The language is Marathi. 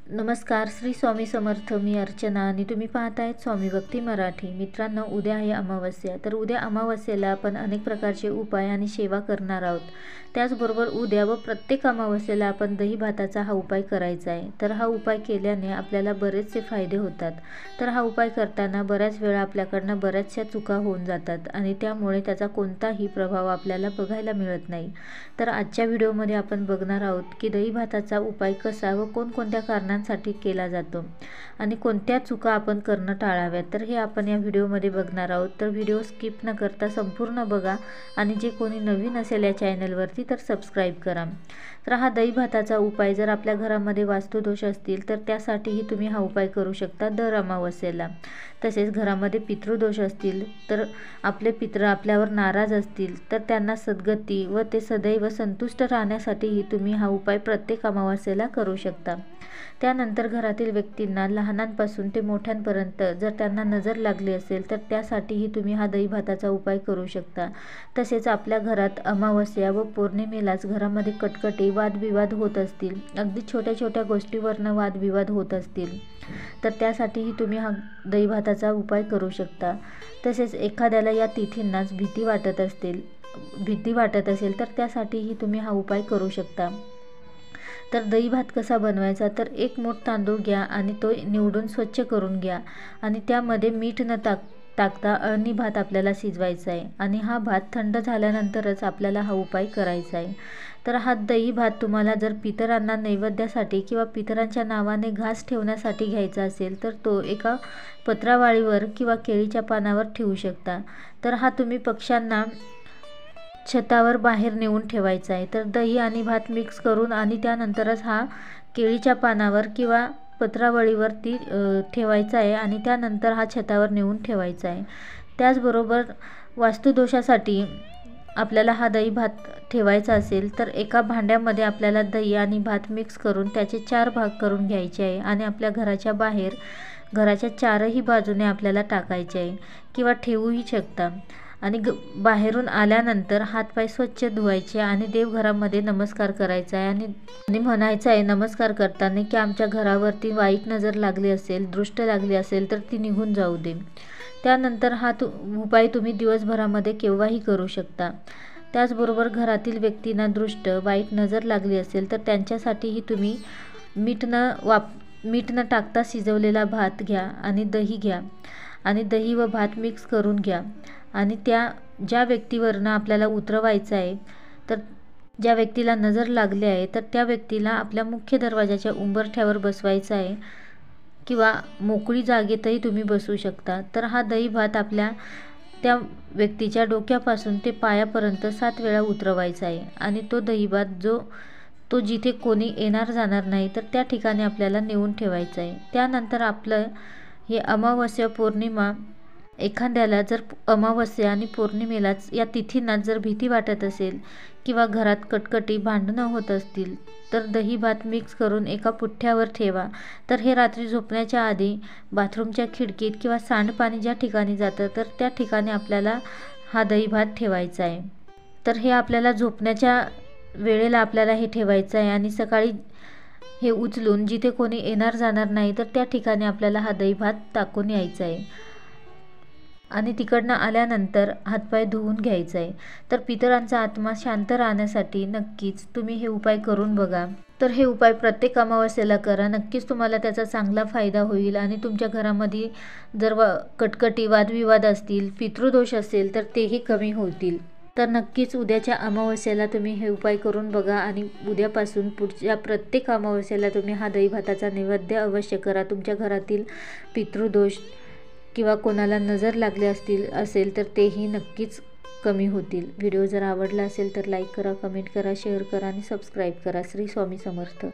नमस्कार, श्री स्वामी समर्थ. मी अर्चना आणि तुम्ही पाहतायत स्वामी भक्ती मराठी. मित्रांनो, उद्या आहे अमावस्या. तर उद्या अमावस्येला आपण अनेक प्रकारचे उपाय आणि सेवा करणार आहोत. त्याचबरोबर उद्या व प्रत्येक अमावस्येला आपण दही भाताचा हा उपाय करायचा आहे. तर हा उपाय केल्याने आपल्याला बरेचसे फायदे होतात. तर हा उपाय करताना बऱ्याच वेळा आपल्याकडनं बऱ्याचशा चुका होऊन जातात आणि त्यामुळे त्याचा कोणताही प्रभाव आपल्याला बघायला मिळत नाही. तर आजच्या व्हिडिओमध्ये आपण बघणार आहोत की दही भाताचा उपाय कसा व कोणकोणत्या कारणांसाठी केला जातो आणि कोणत्या चुका आपण करणं टाळाव्यात. तर हे आपण या व्हिडिओमध्ये बघणार आहोत. तर व्हिडिओ स्किप न करता संपूर्ण बघा आणि जे कोणी नवीन असेल या चॅनलवरती तर सबस्क्राईब करा. तर हा दही भाताचा उपाय जर आपल्या घरामध्ये वास्तुदोष असतील तर त्यासाठीही तुम्ही हा उपाय करू शकता दर अमावस्येला. तसेच घरामध्ये पितृदोष असतील तर आपले पितृ आपल्यावर नाराज असतील तर त्यांना सद्गती व ते सदैव संतुष्ट राहण्यासाठीही तुम्ही हा उपाय प्रत्येक अमावस्येला करू शकता. त्यानंतर घरातील व्यक्तींना लहानांपासून ते मोठ्यांपर्यंत जर त्यांना नजर लागली असेल तर त्यासाठीही तुम्ही हा दही भाताचा उपाय करू शकता. तसेच आपल्या घरात अमावस्या व पौर्णिमेलाच घरामध्ये कटकटी वादविवाद होत असतील, अगदी छोट्या छोट्या गोष्टीवरनं वादविवाद होत असतील तर त्यासाठीही तुम्ही हा दही भाताचा उपाय करू शकता. तसेच एखाद्याला या तिथींनाच भीती वाटत असेल तर त्यासाठीही तुम्ही हा उपाय करू शकता. तर दही भात कसा बनवायचा, तर एक मूठ तांदूळ घ्या आणि तो निवडून स्वच्छ करून घ्या आणि त्यामध्ये मीठ न टाकता अळणी भात आपल्याला शिजवायचा आहे आणि हा भात थंड झाल्यानंतरच आपल्याला हा उपाय करायचा आहे. तर हा दही भात तुम्हाला जर पितरांना नैवेद्यासाठी किंवा पितरांच्या नावाने घास ठेवण्यासाठी घ्यायचा असेल तर तो एका पत्रावळीवर किंवा केळीच्या पानावर ठेवू शकता. तर हा तुम्ही पक्ष्यांना छतावर बाहेर नेऊन ठेवायचा आहे. तर दही आणि भात मिक्स करून आणि त्यानंतरच हा केळीच्या पानावर किंवा पत्रावळीवरती ठेवायचा आहे आणि त्यानंतर हा छतावर नेऊन ठेवायचा आहे. त्याचबरोबर वास्तुदोषासाठी आपल्याला हा दही भात ठेवायचा असेल तर एका भांड्यामध्ये आपल्याला दही आणि भात मिक्स करून त्याचे 4 भाग करून घ्यायचे आहे आणि आपल्या घराच्या बाहेर घराच्या 4ही बाजूने आपल्याला टाकायचे आहे किंवा ठेवूही शकता. आणि बाहेरून आल्यानंतर हातपाय स्वच्छ धुवायचे आणि देवघरामध्ये नमस्कार करायचा आहे आणि म्हणायचं आहे नमस्कार करताना की आमच्या घरावरती वाईट नजर लागली असेल, दृष्ट लागली असेल तर ती निघून जाऊ दे. त्यानंतर हा उपाय तुम्ही दिवसभरामध्ये केव्हाही करू शकता. त्याचबरोबर घरातील व्यक्तींना दृष्ट वाईट नजर लागली असेल तर त्यांच्यासाठीही तुम्ही मीठ न टाकता शिजवलेला भात घ्या आणि दही घ्या आणि दही व भात मिक्स करून घ्या आणि ज्या व्यक्तीवरनं आपल्याला उतरवायचं आहे तर ज्या व्यक्तीला नजर लागली आहे तर त्या व्यक्तीला आपल्या मुख्य दरवाजाच्या उंबरठ्यावर बसवायचं आहे किंवा मोकळी जागेतही तुम्ही बसू शकता. तर हा दही भात आपल्या त्या व्यक्तीच्या डोक्यापासून ते पायापर्यंत 7 वेळा उतरवायचा आहे आणि तो दही भात तो जिथे कोणी येणार जाणार नाही तर त्या ठिकाणी आपल्याला नेऊन ठेवायचा आहे. त्यानंतर आपलं हे अमावस्या पौर्णिमा एखाद्याला जर अमावस्या आणि पौर्णिमेलाच या तिथींना जर भीती वाटत असेल किंवा घरात कटकटी भांडणं होत असतील तर दही भात मिक्स करून एका पुठ्ठ्यावर ठेवा. तर हे रात्री झोपण्याच्या आधी बाथरूमच्या खिडकीत किंवा सांडपाणी ज्या ठिकाणी जातं तर त्या ठिकाणी आपल्याला हा दही भात ठेवायचा आहे. तर हे आपल्याला झोपण्याच्या वेळेला आपल्याला हे ठेवायचं आहे आणि सकाळी हे उचलून जिथे कोणी येणार जाणार नाही तर त्या ठिकाणी आपल्याला हा दही भात टाकून यायचा आहे आणि तिकडनं आल्यानंतर हातपाय धुवून घ्यायचा आहे. तर पितरांचा आत्मा शांत राहण्यासाठी नक्कीच तुम्ही हे उपाय करून बघा. तर हे उपाय प्रत्येक अमावस्येला करा. नक्कीच तुम्हाला त्याचा चांगला फायदा होईल आणि तुमच्या घरामध्ये जर कटकटी वादविवाद असतील, पितृदोष असेल तर तेही कमी होतील. तर नक्कीच उद्याच्या अमावस्येला तुम्ही हे उपाय करून बघा आणि उद्यापासून पुढच्या प्रत्येक अमावस्येला तुम्ही हा दही भाताचा नैवेद्य अवश्य करा. तुमच्या घरातील पितृदोष किंवा कोणाला नजर लागले असेल तर तेही नक्कीच कमी होतील. व्हिडिओ जर आवडला असेल तर लाईक करा, कमेंट करा, शेअर करा आणि सबस्क्राईब करा. श्री स्वामी समर्थ.